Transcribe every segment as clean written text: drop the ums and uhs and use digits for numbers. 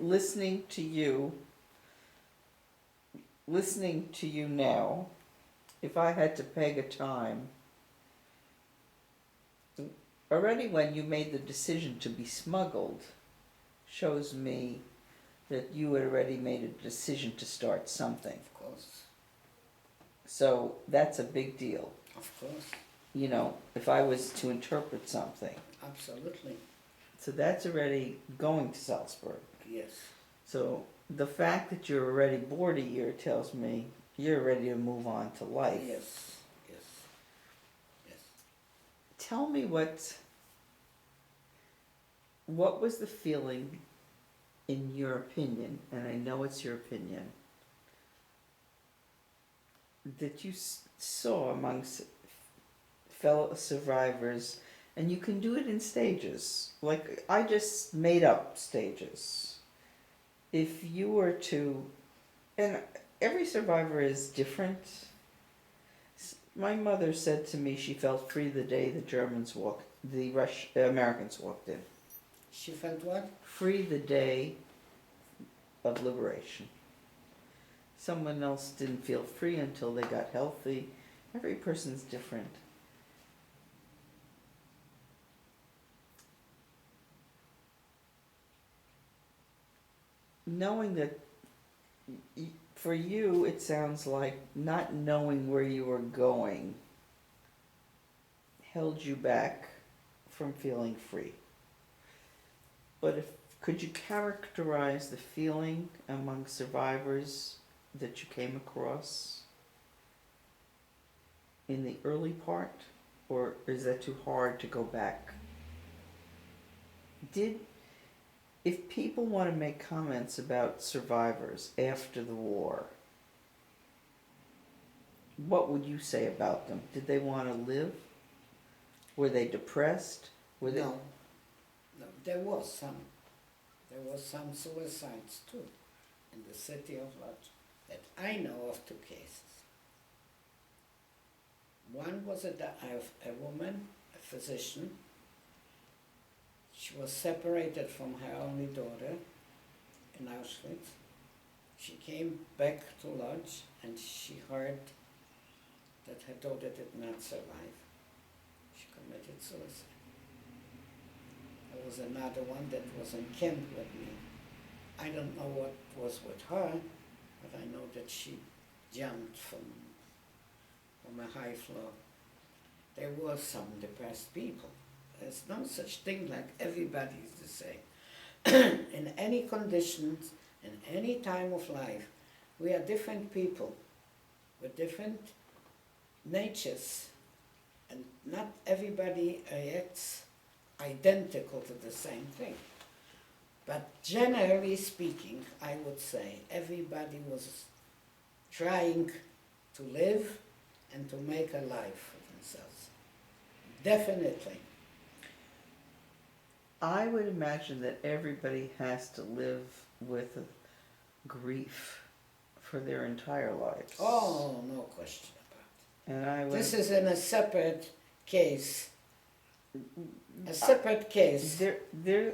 listening to you now, if I had to peg a time, already when you made the decision to be smuggled, shows me that you had already made a decision to start something. Of course. So that's a big deal. Of course. You know, if I was to interpret something. Absolutely. So that's already going to Salzburg. Yes. So the fact that you're already bored a year tells me you're ready to move on to life. Yes. Yes. Yes. Tell me what was the feeling, in your opinion, and I know it's your opinion, that you saw amongst fellow survivors, and you can do it in stages. Like, I just made up stages. If you were to, and every survivor is different. My mother said to me she felt free the day the Americans walked in. She felt what? Free the day of liberation. Someone else didn't feel free until they got healthy. Every person's different. Knowing that, for you, it sounds like not knowing where you were going held you back from feeling free. But could you characterize the feeling among survivors that you came across in the early part, or is that too hard to go back? If people want to make comments about survivors after the war, what would you say about them? Did they want to live? Were they depressed? No, there was some suicides too in the city of Lodz that I know of, 2 cases. One was a woman, a physician. She was separated from her only daughter in Auschwitz. She came back to Lodz and she heard that her daughter did not survive. She committed suicide. There was another one that was in camp with me. I don't know what was with her, but I know that she jumped from a high floor. There were some depressed people. There's no such thing like everybody is the same. In any conditions, in any time of life, we are different people with different natures, and not everybody reacts identical to the same thing. But generally speaking, I would say everybody was trying to live and to make a life for themselves. Definitely. I would imagine that everybody has to live with grief for their entire lives. Oh, no question about it. This is in a separate case. A separate case. There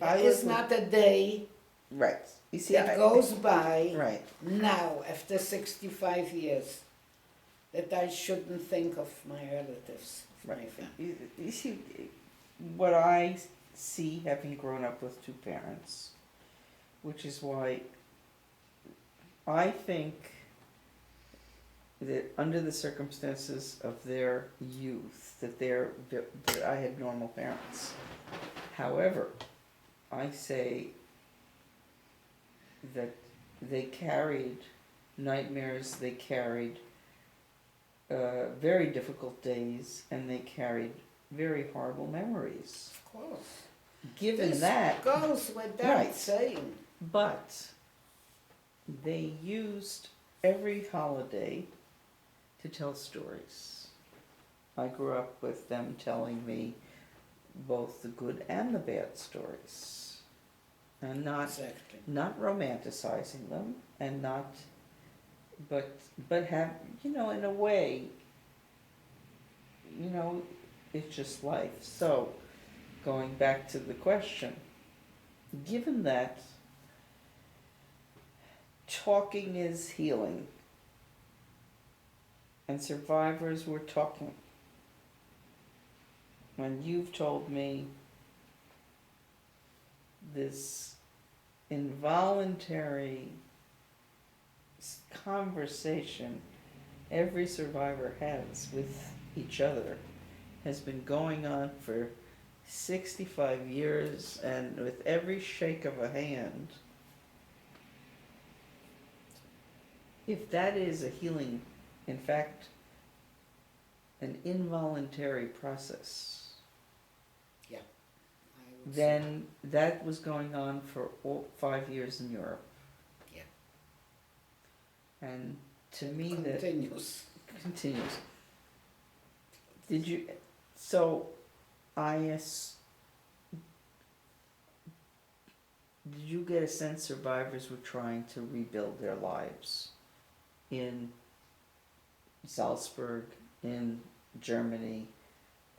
is not a day right. You see, that goes by right. now, after 65 years, that I shouldn't think of my relatives, right. my family. You see, what I see, having grown up with 2 parents, which is why I think that under the circumstances of their youth, that I had normal parents. However, I say that they carried nightmares, they carried very difficult days, and they carried very horrible memories. Of course. Given this that, goes without saying. But they used every holiday to tell stories. I grew up with them telling me both the good and the bad stories, and not romanticizing them, and not, but have, in a way, it's just life. So, going back to the question, given that talking is healing. And survivors were talking. When you've told me this involuntary conversation every survivor has with each other has been going on for 65 years, and with every shake of a hand, if that is a healing, in fact, an involuntary process, Yeah. I would say. then that was going on for 5 years in Europe. Yeah. And to me, that Continues. continues. Did you? So, did you get a sense survivors were trying to rebuild their lives in Salzburg, in Germany?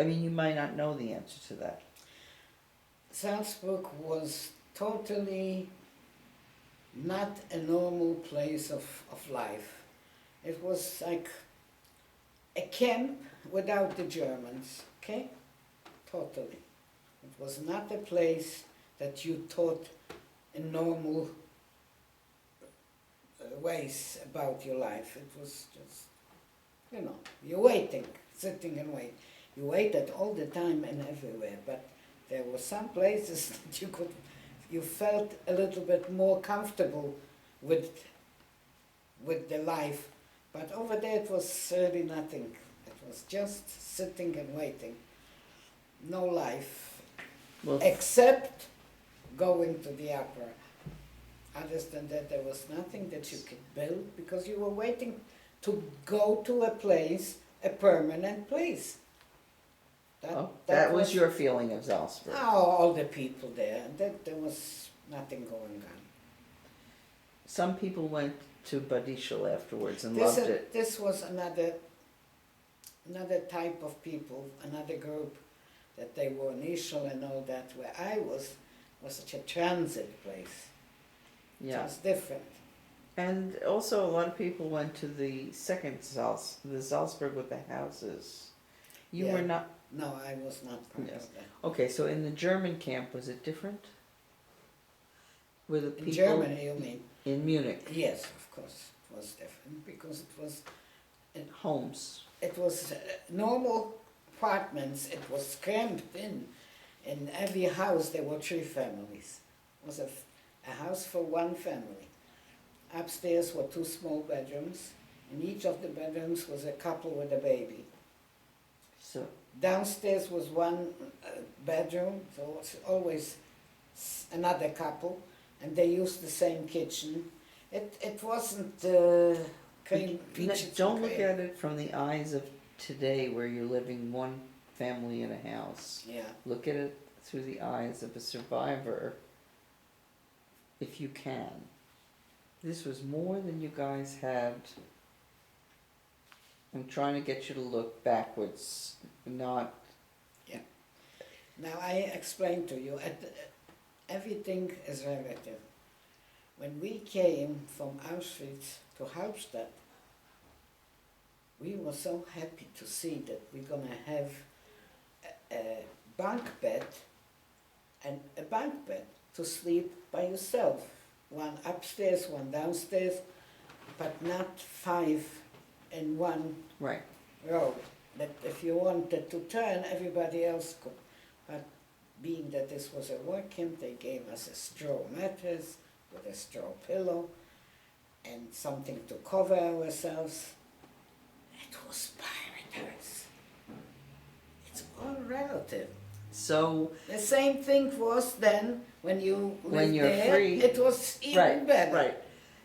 I mean, you might not know the answer to that. Salzburg was totally not a normal place of life. It was like a camp without the Germans, okay? Totally. It was not a place that you taught in normal ways about your life. It was just, you're waiting, sitting and waiting. You waited all the time and everywhere, but there were some places that you felt a little bit more comfortable with the life. But over there it was really nothing. It was just sitting and waiting. No life, Well, except going to the opera. Other than that, there was nothing that you could build because you were waiting to go to a place, a permanent place. that was your feeling of Salzburg. all the people there. There was nothing going on. Some people went to Bad Ischl afterwards and loved it. This was another type of people, another group, that they were in Ischl and all that. Where I was such a transit place. Yeah. It was different. And also a lot of people went to the second the Salzburg with the houses. You Yeah. were not. No, I was not part Yes. of that. Okay, so in the German camp, was it different? Were the people In Germany, you mean? in Munich Yes, of course, it was different because homes? it was normal apartments. It was cramped in. In every house there were 3 families. It was a house for one family. Upstairs were 2 small bedrooms. In each of the bedrooms was a couple with a baby. So Downstairs was one bedroom, so it was always another couple, and they used the same kitchen. It wasn't peaches. don't look at it from the eyes of today, where you're living one family in a house. Yeah. Look at it through the eyes of a survivor, if you can. This was more than you guys had. I'm trying to get you to look backwards, not. Now I explained to you, everything is relative. When we came from Auschwitz to Hauptstadt, we were so happy to see that we're gonna have a bunk bed and a bunk bed to sleep by yourself. One upstairs, one downstairs, but not 5 in one Right. row. That if you wanted to turn, everybody else could. But being that this was a work camp, they gave us a straw mattress with a straw pillow and something to cover ourselves. It was paradise. It's all relative. So The same thing was then when you lived you're there. free. It was even better. Right.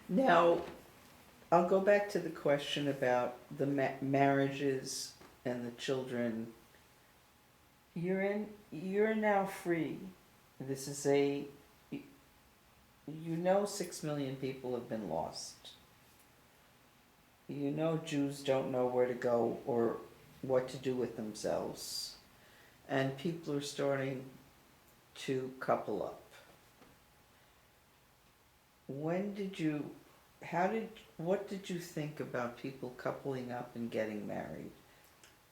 Now, I'll go back to the question about the marriages and the children. You're now free. This is 6 million people have been lost. Jews don't know where to go or what to do with themselves. And people are starting to couple up. When did you what did you think about people coupling up and getting married?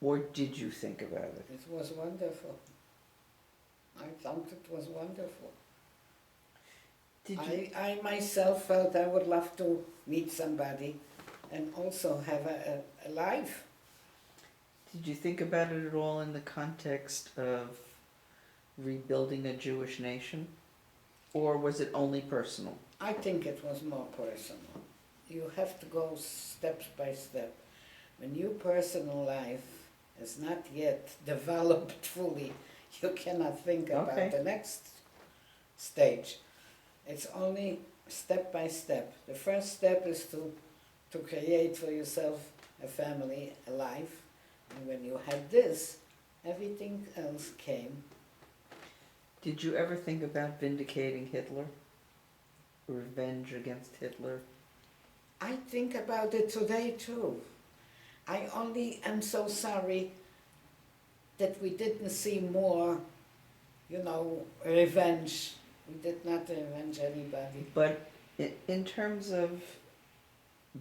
Or did you think about it? It was wonderful. I thought it was wonderful. Did you? I myself felt I would love to meet somebody and also have a life. Did you think about it at all in the context of rebuilding a Jewish nation? Or was it only personal? I think it was more personal. You have to go step by step. When your personal life is not yet developed fully, you cannot think about Okay. the next stage. It's only step by step. The first step is to create for yourself a family, a life. And when you had this, everything else came. Did you ever think about vindicating Hitler? Revenge against Hitler? I think about it today too. I only am so sorry that we didn't see more, revenge. We did not revenge anybody. But in terms of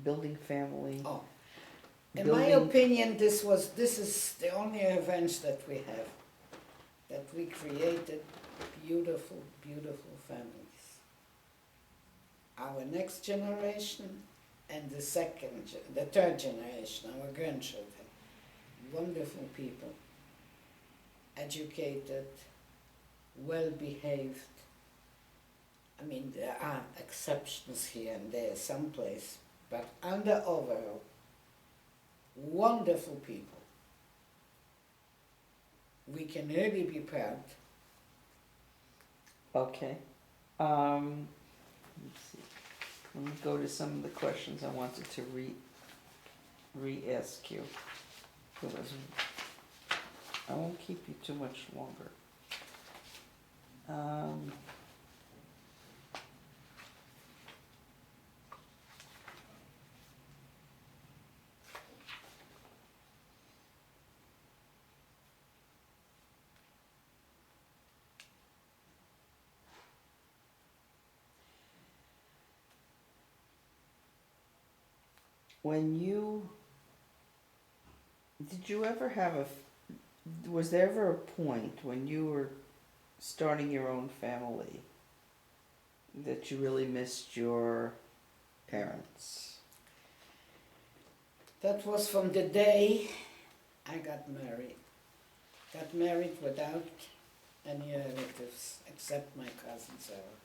building family, Oh, in my opinion, this is the only revenge that we have. That we created beautiful, beautiful families. Our next generation and the third generation, our grandchildren, wonderful people, educated, well behaved. I mean, there are exceptions here and there, someplace, but on the overall, wonderful people. We can really be proud. okay. Let's see. Let me go to some of the questions I wanted to re-ask you. I won't keep you too much longer. Did you ever have was there ever a point when you were starting your own family that you really missed your parents? That was from the day I got married. Got married without any relatives except my cousin Sarah.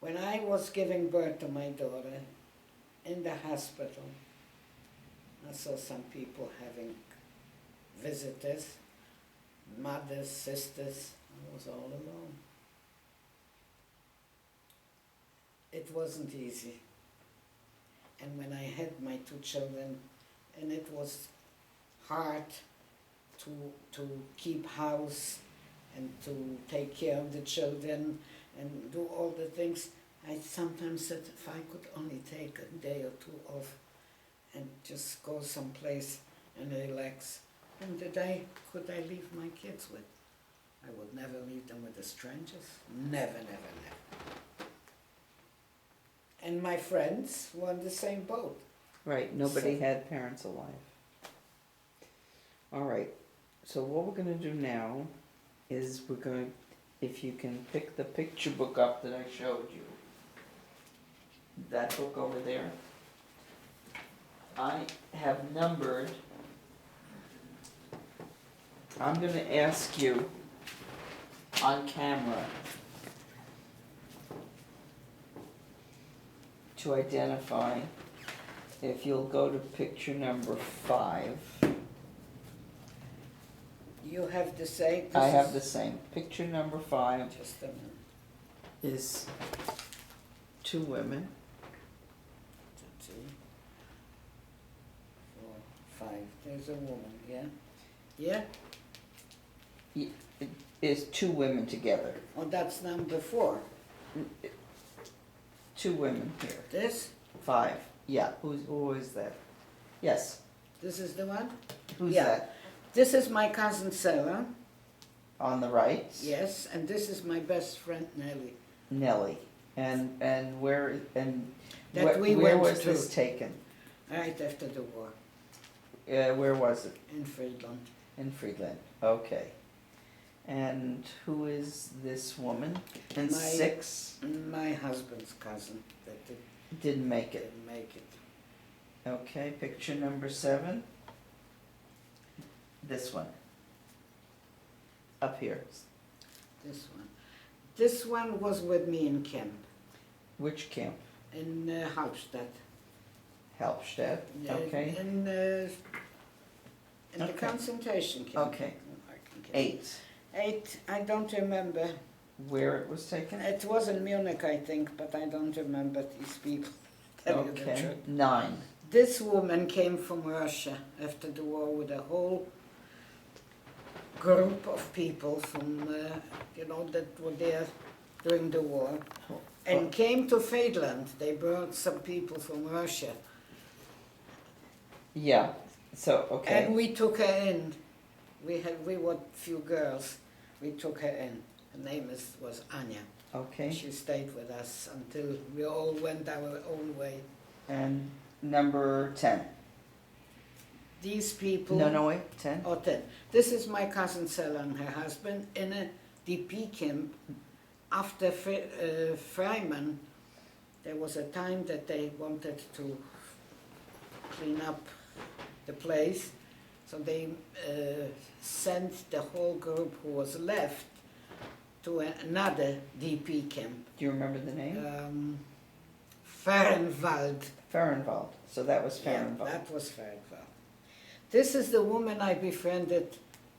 When I was giving birth to my daughter in the hospital, I saw some people having visitors, mothers, sisters. I was all alone. It wasn't easy. And when I had my two children, and it was hard to keep house and to take care of the children and do all the things, I sometimes said if I could only take a day or two off and just go someplace and relax. And could I leave my kids with? I would never leave them with the strangers. Never, never, never. And my friends were on the same boat. Right, nobody had parents alive. All right, so what we're gonna do now is if you can pick the picture book up that I showed you. That book over there. I have numbered. I'm gonna ask you on camera to identify, if you'll go to picture number 5. You have to say. I have the same. Picture number 5 Just a minute. is 2 women. 2, 4, 5. There's a woman, yeah? Yeah? It is 2 women together. Oh, that's number 4. 2 women here. This? 5. Yeah. Who is that? Yes. This is the one? Who's Yeah. that? This is my cousin Sarah. On the right? Yes, and this is my best friend Nellie. Nellie. And where, and That we where went was to. this taken? Right after the war Where was it? in Friedland. In Friedland, okay. And who is this woman? And My- 6 My husband's cousin that didn't make it. didn't make it. Okay, picture number 7. This one. Up here. This one. This one was with me in camp Which camp? in Halbstadt. Halbstadt, okay. In the Okay. concentration camp. Okay. I can get- 8, 8, I don't remember. where it was taken? It was in Munich, I think, but I don't remember these people. Tell you the Okay, truth. 9. This woman came from Russia after the war with a whole group of people from, that were there during the war and came to Friedland. They brought some people from Russia. Yeah, so, okay. And we took her in. We were few girls. We took her in. Her name was Anya. Okay, She stayed with us until we all went our own way. and number 10. These people. No, wait, 10? Oh, 10. This is my cousin Sella and her husband in a DP camp. After Freiman, there was a time that they wanted to clean up the place, so they sent the whole group who was left to another DP camp, Do you remember the name? Fehrenwald. Fehrenwald, so that was Yeah, Fehrenwald. that was Fehrenwald. This is the woman I befriended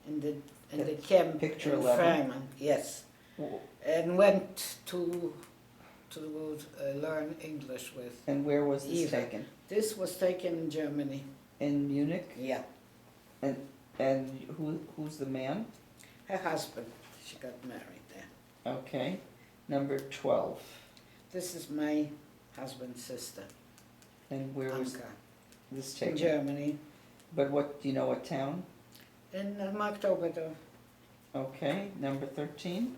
in the camp Picture in 11. Freiman, yes, W- and went to learn English with. And where was this Eva. taken? This was taken in Germany. In Munich? Yeah, And who's the man? her husband. She got married there. Okay, number 12. This is my husband's sister, And where was Anka, this in taken? Germany, But what, do you know what town? in Marktoberdorf. Okay, number 13.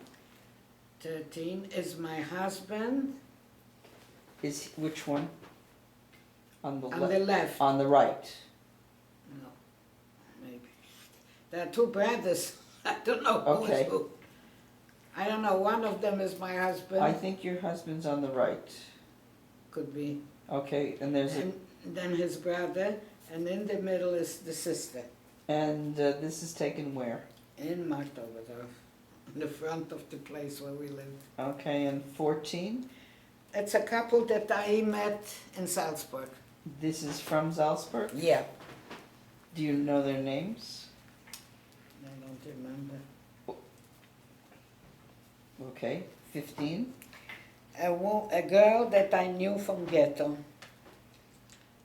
13 is my husband Which one? On the on left? the left. On the right. No, maybe. There are 2 brothers. I don't know who Okay. is who. I don't know. One of them is my husband. I think your husband's on the right. Could be. Okay, and there's a, And then his brother, and in the middle is the sister. and this is taken where? In Marktoberdorf, in the front of the place where we lived. Okay, and 14. It's a couple that I met in Salzburg. This is from Salzburg. Yeah. Do you know their names? I don't remember. Okay, 15. A girl that I knew from ghetto,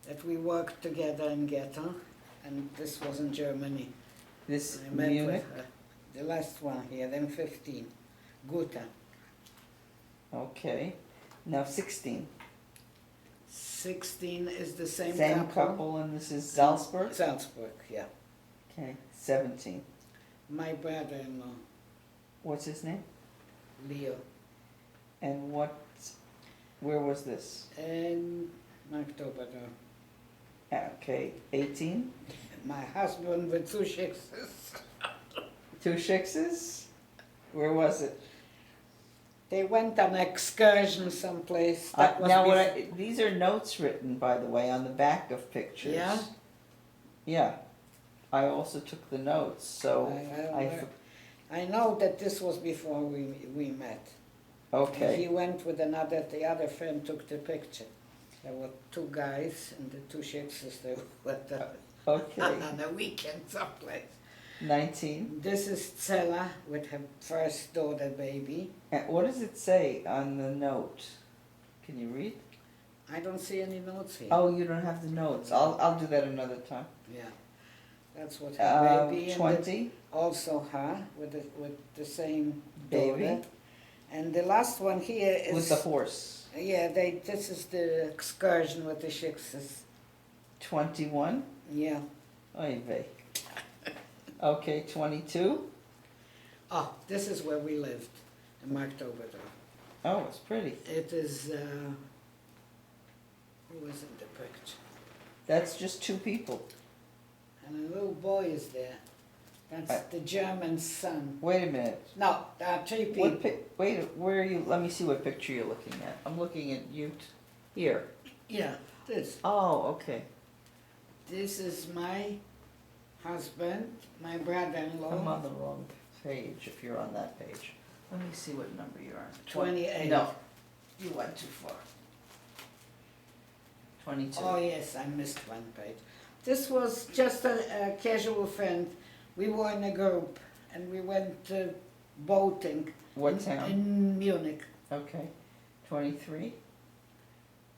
that we worked together in ghetto, and this was in Germany. This I met Munich. with her. The last one here, then 15, Guta. Okay, now 16. 16 is the same, Same couple, and this is Salzburg. Salzburg, yeah. Okay, 17. My brother-in-law, What's his name? Leo, And where was this? and Marktoberdorf. Okay, 18. My husband with 2 shixes. 2 shixes? Where was it? They went on excursion someplace. That was Now, bef- these are notes written, by the way, on the back of pictures. Yeah? Yeah. I also took the notes, so I I know that this was before we met. okay. He went with the other friend took the picture. There were 2 guys and the 2 shixes. They went Okay. on a weekend someplace. 19. This is Zella with her first daughter baby. And what does it say on the note? Can you read? I don't see any notes here. Oh, you don't have the notes. I'll do that another time. Yeah, that's what her baby and 20. also her with the same Baby. daughter. And the last one here is With the horse. yeah. This is the excursion with the shixes. 21. Yeah. Oy vey. Okay, 22. Oh, this is where we lived in Marktoberdorf. Oh, it's pretty. It is, who is in the picture? That's just two people. And a little boy is there. That's the German son. Wait a minute. No, there are three people. Wait, where are you? Let me see what picture you're looking at. I'm looking at you here. Yeah, this. Oh, okay. This is my husband, my brother-in-law. I'm on the wrong page if you're on that page. Let me see what number you're on. 28. No, you went too far. 22. Oh yes, I missed one page. This was just a casual friend. We were in a group and we went boating. What town? In Munich. Okay. 23.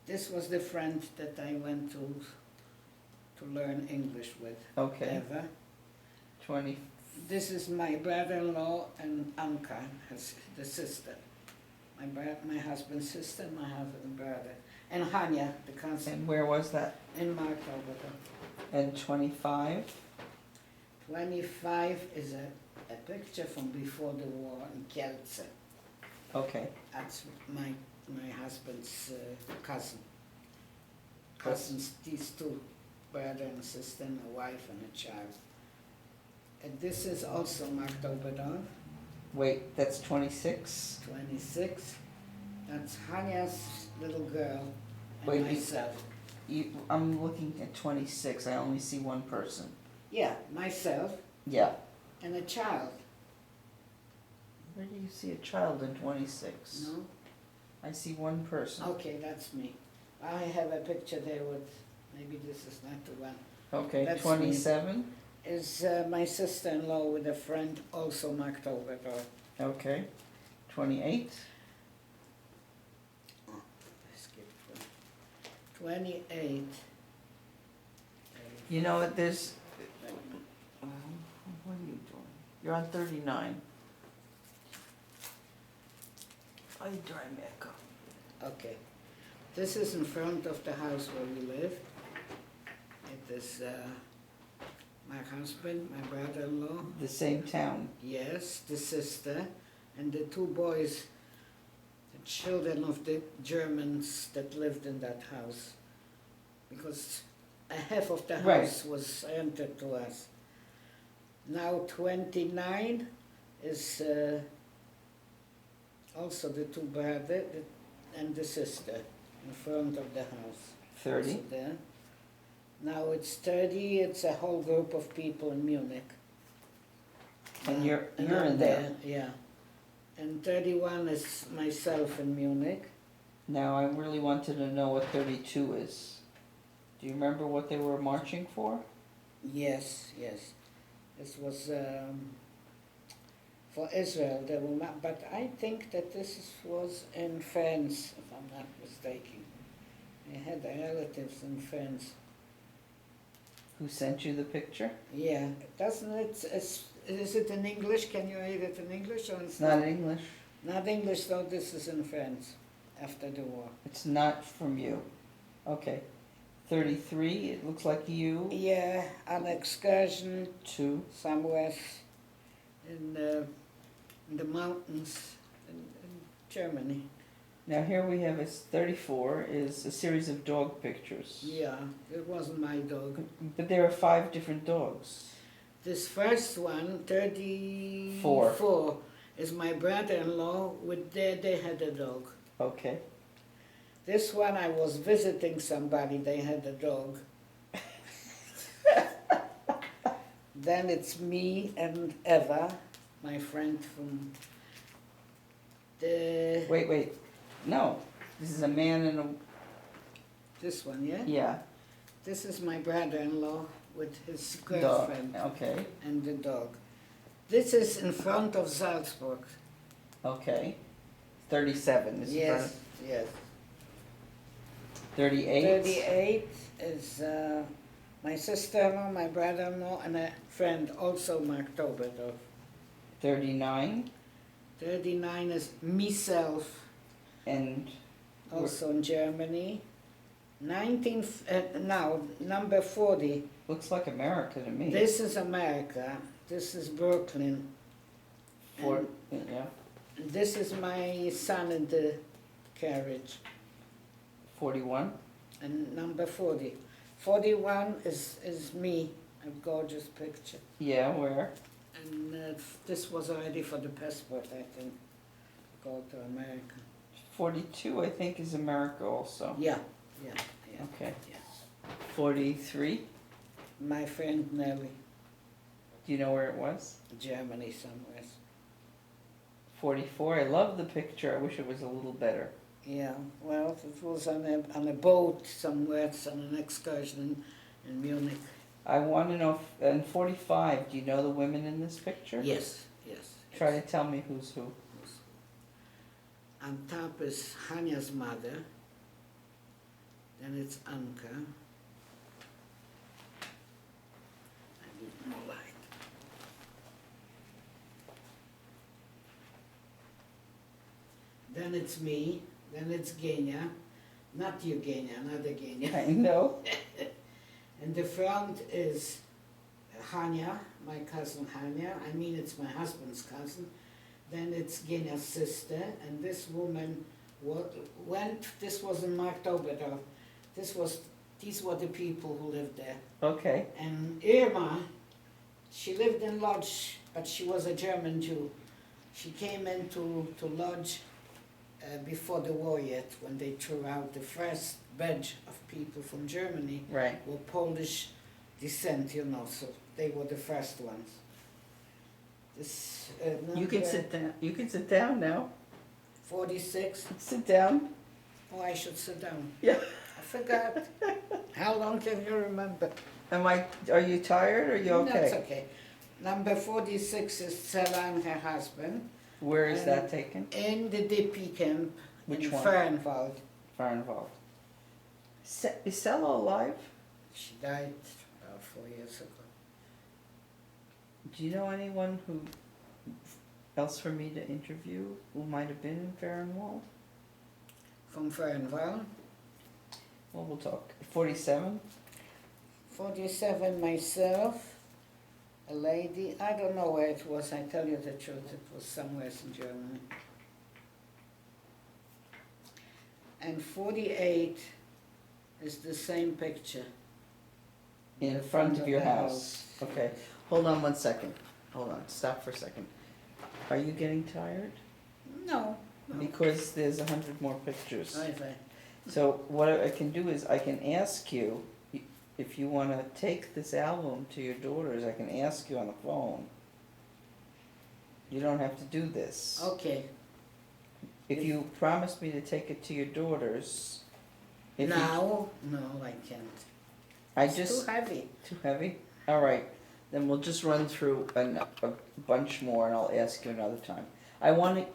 This was the friend that I went to learn English with. Okay. Ever. 20. This is my brother-in-law and Anka, the sister. My husband's sister, my husband's brother. And Hanya, the cousin. And where was that? In Markov. And 25. 25 is a picture from before the war in Kielce. Okay. That's my husband's cousin. Cousins, these two, brother and sister, and a wife and a child. And this is also Mark Oberdorf. Wait, that's 26? 26. That's Hanya's little girl and Wait, myself. I'm looking at 26. I only see one person. Yeah, myself Yeah. and a child. Where do you see a child in 26? No? I see one person. Okay, that's me. I have a picture there with, maybe this is not the one. Okay, That's 27. Is my sister-in-law with a friend, also Mark Oberdorf. Okay. 28. Oh, I skipped one. 28. You know what, there's... what are you doing? You're on 39. Ay, dry makeup. Okay. This is in front of the house where we live. It is my husband, my brother-in-law. The same town. Yes, the sister, and the two boys, the children of the Germans that lived in that house. Because a half of the Right. house was rented to us. Now 29 is also the two brothers and the sister in front of the house. 30. Also there. Now it's 30, it's a whole group of people in Munich. And you're I'm in there. Yeah. And 31 is myself in Munich. Now, I really wanted to know what 32 is. Do you remember what they were marching for? Yes, yes. This was for Israel. They were but I think that was in France, if I'm not mistaken. I had relatives in France. Who sent you the picture? Yeah, doesn't it? Is it in English? Can you read it in English or It's not English. Not English, though. This is in France after the war. It's not from you. Okay. 33, it looks like you. Yeah, an excursion 2. somewhere in the mountains in Germany. Now here we have 34 is a series of dog pictures. Yeah, it wasn't my dog. But there are 5 different dogs. This first one, 34, is my brother-in-law. They had a dog. Okay. This one, I was visiting somebody. They had a dog. Then it's me and Eva, my friend from the... Wait. No. This is a man and a... This one, yeah? Yeah. This is my brother-in-law with his Dog. girlfriend Okay. and the dog. This is in front of Salzburg. Okay. 37 is in front Yes, yes. of 38. 38 is my sister-in-law, my brother-in-law, and a friend, also Mark Oberdorf. 39 39 is myself, and also in Germany. Number 40. looks like America to me. This is America. This is Brooklyn. For, And yeah. This is my son in the carriage. 41? And number 40. 41 is me, a gorgeous picture. Yeah, where? And this was already for the passport, I think. Go to America. 42, I think, is America also. Yeah. Okay. Yeah. 43? My friend Nelly, Do you know where it was? Germany somewhere. 44, I love the picture. I wish it was a little better. Yeah, well, it was on a boat somewhere, it's on an excursion in Munich. I want to know, and 45, do you know the women in this picture? Yes. Try to tell me who's who. On top is Hanya's mother, then it's Anka. I need more light. Then it's me, then it's Genya, not Eugenia, another Genya. I know. And the front is Hanya, my cousin Hanya. I mean, it's my husband's cousin. Then it's Genya's sister, and this woman went. This wasn't marked over though. These were the people who lived there. Okay. And Irma, she lived in Lodz, but she was a German Jew. She came into Lodz before the war yet, when they threw out the first batch of people from Germany. Right. Were Polish descent, you know, so they were the first ones. This, You can sit down. You can sit down now. 46. Sit down. Oh, I should sit down. Yeah. I forgot. How long can you remember? Are you tired or are you okay? That's okay. Number 46 is Stella and her husband. Where is that taken? In the DP camp Which in one? Fernwald. Far involved. Is Stella alive? She died 4 years ago. Do you know anyone who else for me to interview who might have been in Farrenwald? From Fernwald. Well, we'll talk. 47? 47 myself. A lady, I don't know where it was, I tell you the truth, it was somewhere in Germany. And 48 is the same picture. In The front of your the house. Okay. Hold on 1 second. Hold on. Stop for a second. Are you getting tired? No. Because there's 100 more pictures. I say. So what I can do is I can ask you, if you want to take this album to your daughters, I can ask you on the phone. You don't have to do this. Okay. If you promise me to take it to your daughters. if you- Now? No, I can't. I It's just. too heavy. Too heavy? All right. Then we'll just run through a bunch more and I'll ask you another time. I want to,